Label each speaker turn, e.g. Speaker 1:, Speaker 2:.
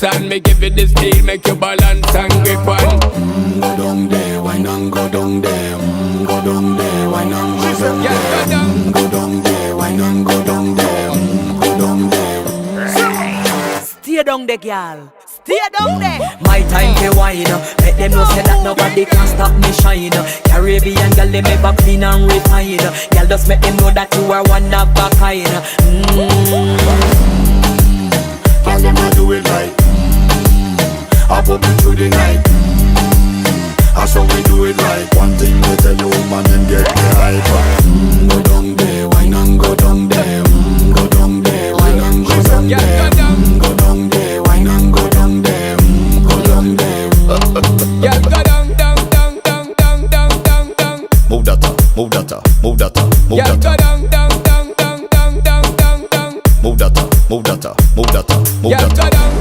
Speaker 1: and me give it the steel, make you balance and grip on.
Speaker 2: Go down there, why not go down there? Go down there, why not go down there? Go down there, why not go down there? Go down there.
Speaker 3: Stay down there, girl. Stay down there.
Speaker 4: My time to wine, let them know say that nobody can stop me shine. Caribbean girl, they make up clean and refine. Girl, just make them know that you are one of a kind.
Speaker 2: Girl, them a do it right. I put me through the night. That's how we do it right. One thing we tell